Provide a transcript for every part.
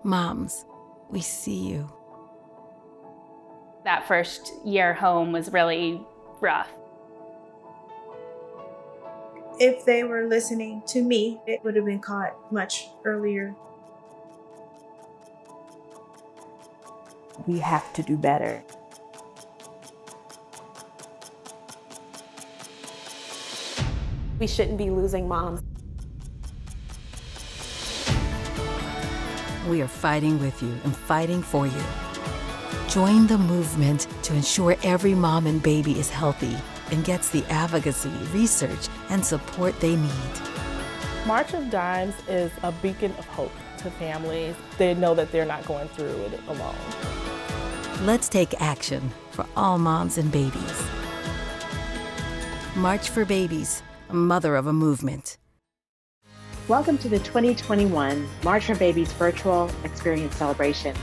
Moms, we see you. That first year home was really rough. If they were listening to me, it would have been caught much earlier. We have to do better. We shouldn't be losing moms. We are fighting with you and fighting for you. Join the movement to ensure every mom and baby is healthy and gets the advocacy, research, and support they need. March of Dimes is a beacon of hope to families. They know that they're not going through it alone. Let's take action for all moms and babies. March for Babies, a mother of a movement. Welcome to the 2021 March for Babies virtual experience celebration.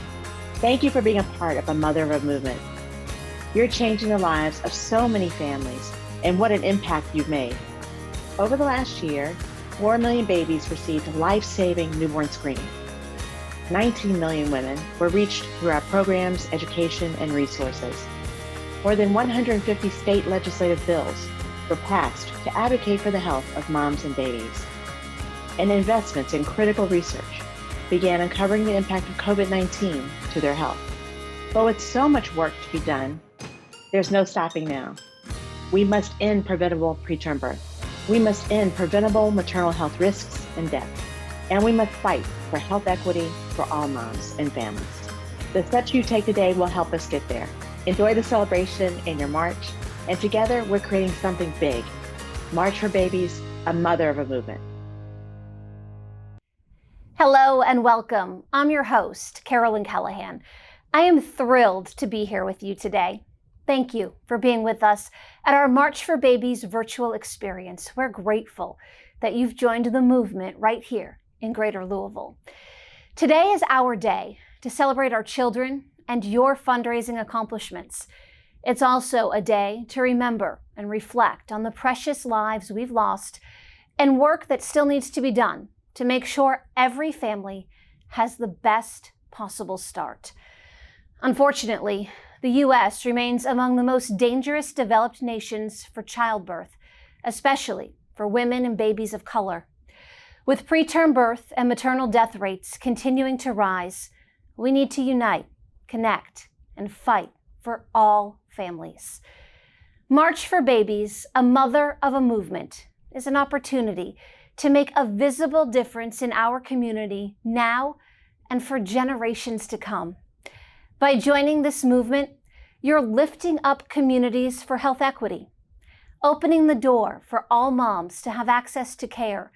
Thank you for being a part of a mother of a movement. You're changing the lives of so many families, and what an impact you've made. Over the last year, 4 million babies received life-saving newborn screening. 19 million women were reached through our programs, education, and resources. More than 150 state legislative bills were passed to advocate for the health of moms and babies. And investments in critical research began uncovering the impact of COVID-19 to their health. But with so much work to be done, there's no stopping now. We must end preventable preterm birth. We must end preventable maternal health risks and death. And we must fight for health equity for all moms and families. The steps you take today will help us get there. Enjoy the celebration in your march, and together we're creating something big. March for Babies, a mother of a movement. Hello and welcome. I'm your host, Carolyn Callahan. I am thrilled to be here with you today. Thank you for being with us at our March for Babies virtual experience. We're grateful that you've joined the movement right here in Greater Louisville. Today is our day to celebrate our children and your fundraising accomplishments. It's also a day to remember and reflect on the precious lives we've lost and work that still needs to be done to make sure every family has the best possible start. Unfortunately, the U.S. remains among the most dangerous developed nations for childbirth, especially for women and babies of color. With preterm birth and maternal death rates continuing to rise, we need to unite, connect, and fight for all families. March for Babies, a mother of a movement, is an opportunity to make a visible difference in our community now and for generations to come. By joining this movement, you're lifting up communities for health equity, opening the door for all moms to have access to care,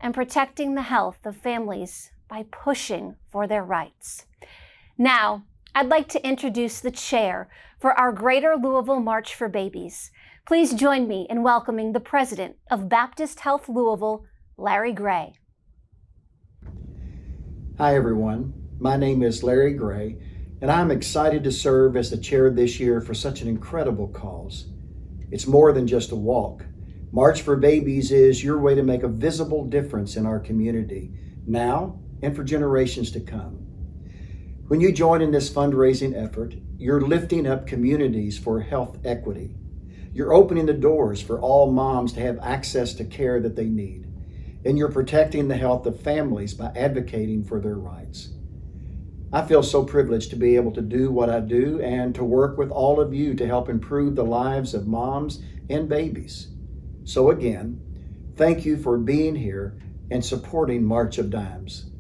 and protecting the health of families by pushing for their rights. Now, I'd like to introduce the chair for our Greater Louisville March for Babies. Please join me in welcoming the president of Baptist Health Louisville, Larry Gray. Hi everyone, my name is Larry Gray, and I'm excited to serve as the chair this year for such an incredible cause. It's more than just a walk. March for Babies is your way to make a visible difference in our community, now and for generations to come. When you join in this fundraising effort, you're lifting up communities for health equity. You're opening the doors for all moms to have access to care that they need. And you're protecting the health of families by advocating for their rights. I feel so privileged to be able to do what I do and to work with all of you to help improve the lives of moms and babies. So again, thank you for being here and supporting March of Dimes.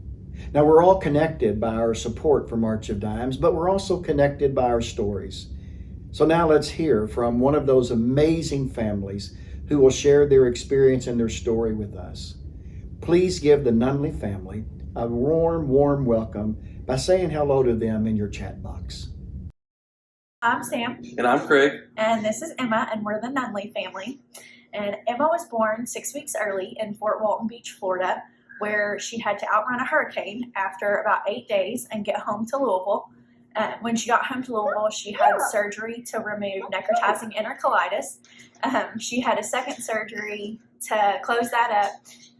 Now we're all connected by our support for March of Dimes, but we're also connected by our stories. So now let's hear from one of those amazing families who will share their experience and their story with us. Please give the Nunley family a warm welcome by saying hello to them in your chat box. I'm Sam. And I'm Craig. And this is Emma, and we're the Nunley family. And Emma was born 6 weeks early in Fort Walton Beach, Florida, where she had to outrun a hurricane after about 8 days and get home to Louisville. When she got home to Louisville, she had surgery to remove necrotizing enterocolitis. She had a second surgery to close that up,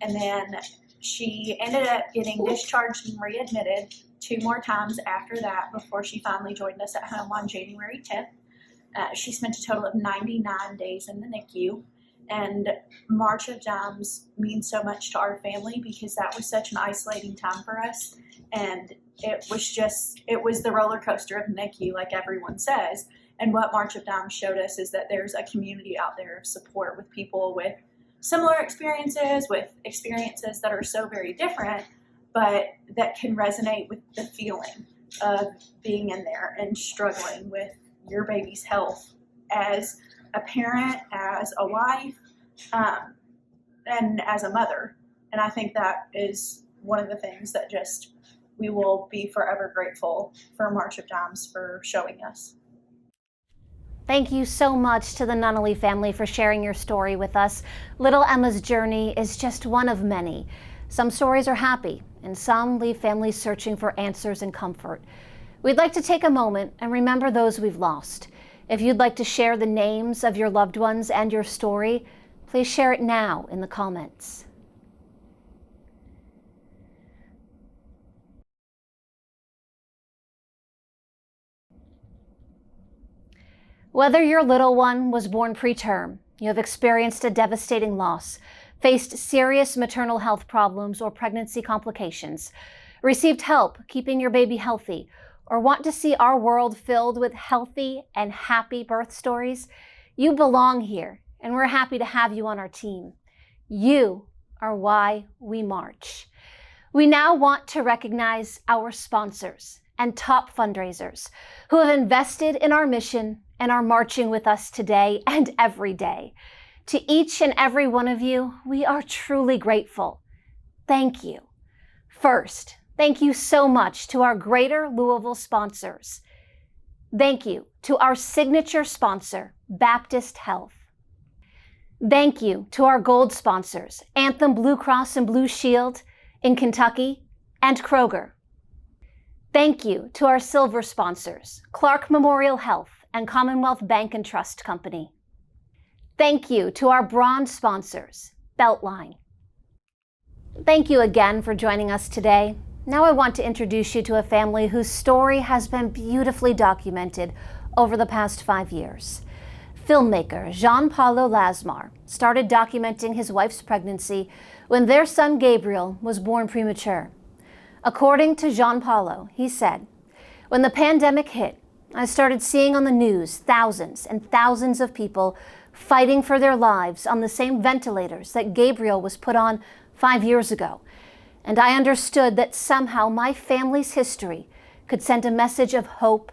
and then she ended up getting discharged and readmitted 2 more times after that before she finally joined us at home on January 10th. She spent a total of 99 days in the NICU. And March of Dimes means so much to our family because that was such an isolating time for us. And it was the roller coaster of the NICU, like everyone says. And what March of Dimes showed us is that there's a community out there of support with people with similar experiences, with experiences that are so very different, but that can resonate with the feeling of being in there and struggling with your baby's health as a parent, as a wife, and as a mother. And I think that is one of the things that we will be forever grateful for March of Dimes for showing us. Thank you so much to the Nunnally family for sharing your story with us. Little Emma's journey is just one of many. Some stories are happy, and some leave families searching for answers and comfort. We'd like to take a moment and remember those we've lost. If you'd like to share the names of your loved ones and your story, please share it now in the comments. Whether your little one was born preterm, you have experienced a devastating loss, faced serious maternal health problems or pregnancy complications, received help keeping your baby healthy, or want to see our world filled with healthy and happy birth stories, you belong here, and we're happy to have you on our team. You are why we march. We now want to recognize our sponsors and top fundraisers who have invested in our mission and are marching with us today and every day. To each and every one of you, we are truly grateful. Thank you. First, thank you so much to our Greater Louisville sponsors. Thank you to our signature sponsor, Baptist Health. Thank you to our gold sponsors, Anthem Blue Cross and Blue Shield in Kentucky and Kroger. Thank you to our silver sponsors, Clark Memorial Health and Commonwealth Bank and Trust Company. Thank you to our bronze sponsors, Beltline. Thank you again for joining us today. Now I want to introduce you to a family whose story has been beautifully documented over the past 5 years. Filmmaker Jean-Paulo Lasmar started documenting his wife's pregnancy when their son Gabriel was born premature. According to Jean-Paulo, he said, "When the pandemic hit, I started seeing on the news thousands and thousands of people fighting for their lives on the same ventilators that Gabriel was put on 5 years ago. And I understood that somehow my family's history could send a message of hope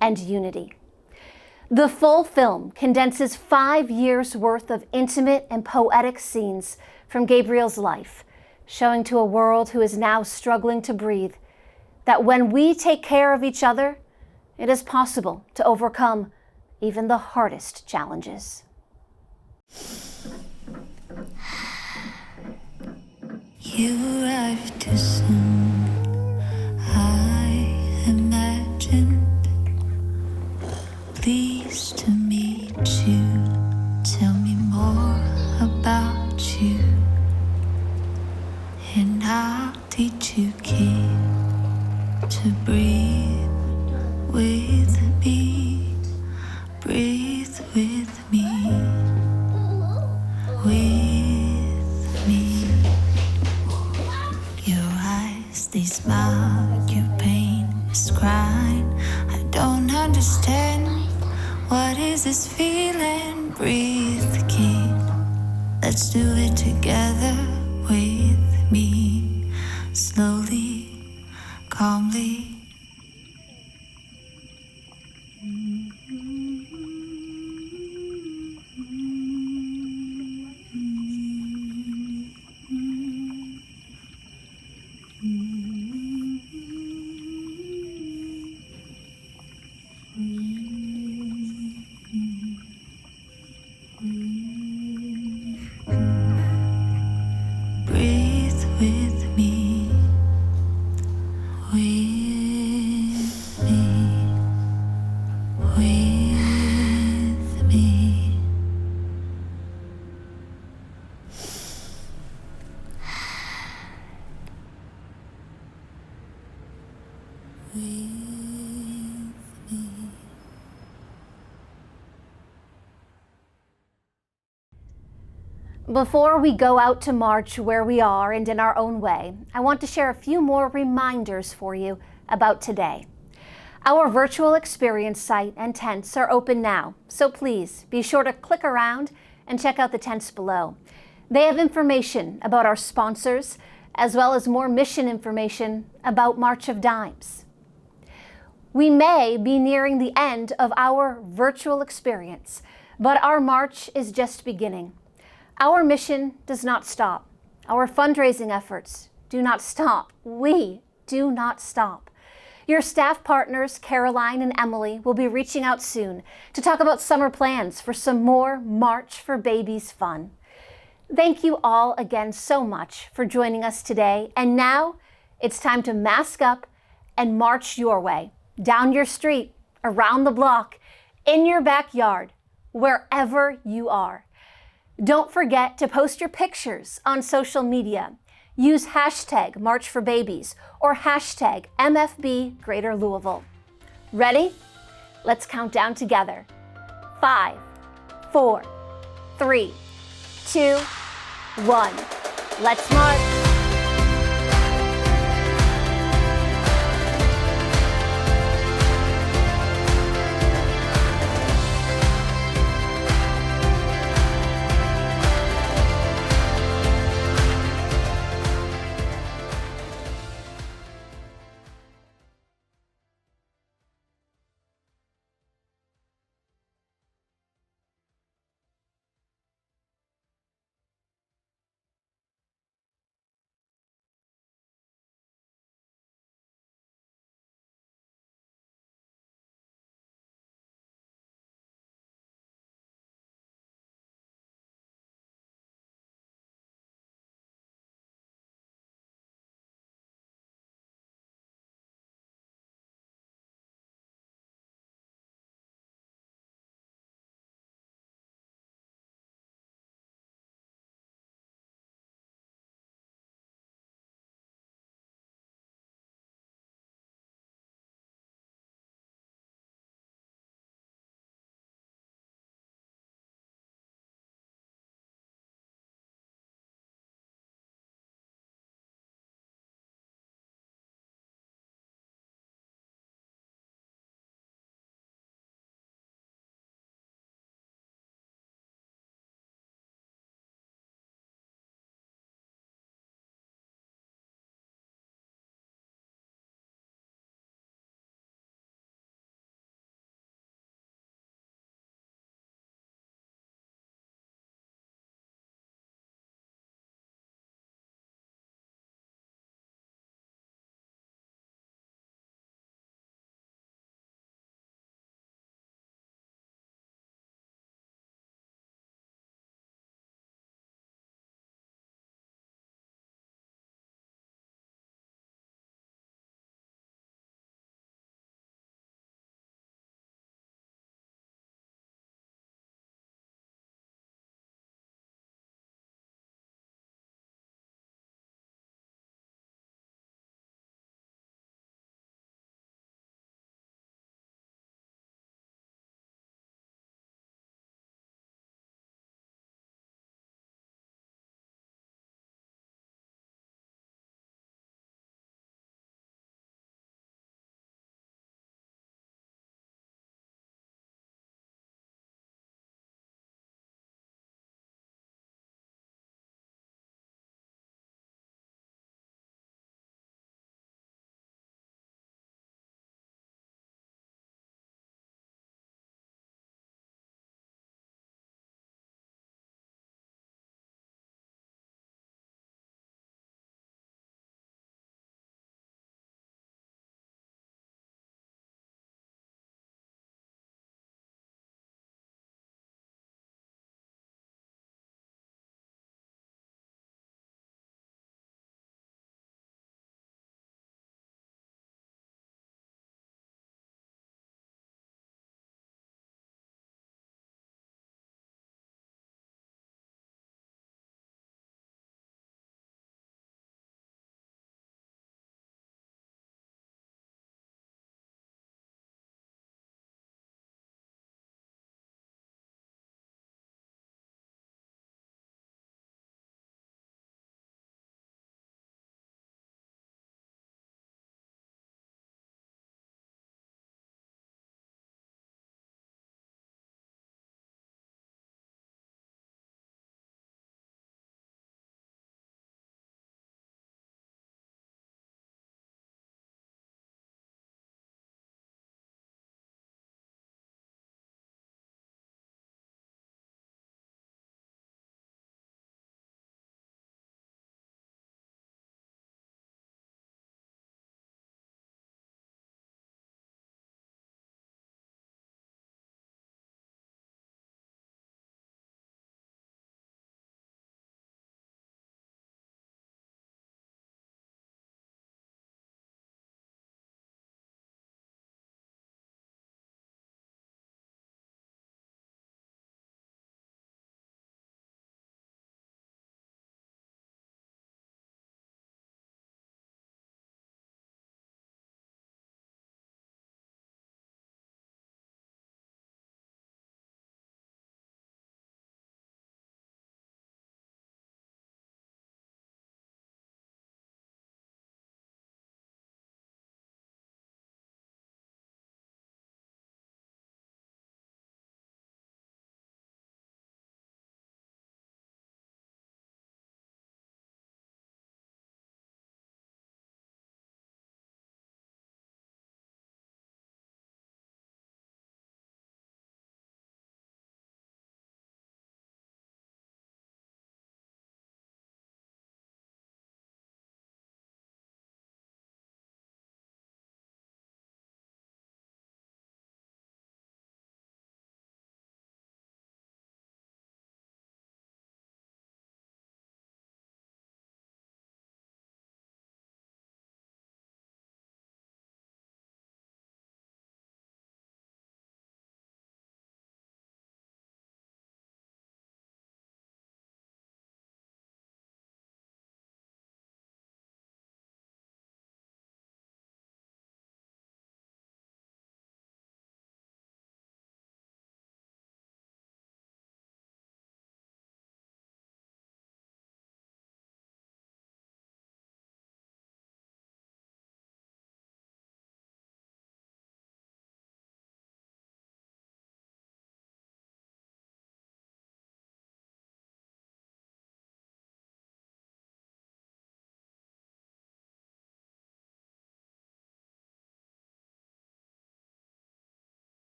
and unity." The full film condenses 5 years' worth of intimate and poetic scenes from Gabriel's life, showing to a world who is now struggling to breathe that when we take care of each other, it is possible to overcome even the hardest challenges. You arrived too soon, I imagined. Pleased to meet you. Tell me more about you, and I'll teach you, kid, to breathe with me. Breathe with me. With me. Your eyes, they smile, your pain is crying. I don't understand. What is this feeling? Breathe, kid. Let's do it together with me. Slowly, calmly. Breathe with me. with me. Before we go out to march where we are and in our own way, I want to share a few more reminders for you about today. Our virtual experience site and tents are open now, so please be sure to click around and check out the tents below. They have information about our sponsors, as well as more mission information about March of Dimes. We may be nearing the end of our virtual experience, but our march is just beginning. Our mission does not stop. Our fundraising efforts do not stop. We do not stop. Your staff partners, Caroline and Emily, will be reaching out soon to talk about summer plans for some more March for Babies fun. Thank you all again so much for joining us today. And now it's time to mask up and march your way, down your street, around the block, in your backyard, wherever you are. Don't forget to post your pictures on social media. Use hashtag March for Babies or hashtag MFB Greater Louisville. Ready? Let's count down together. 5, 4, 3, 2, 1. Let's march.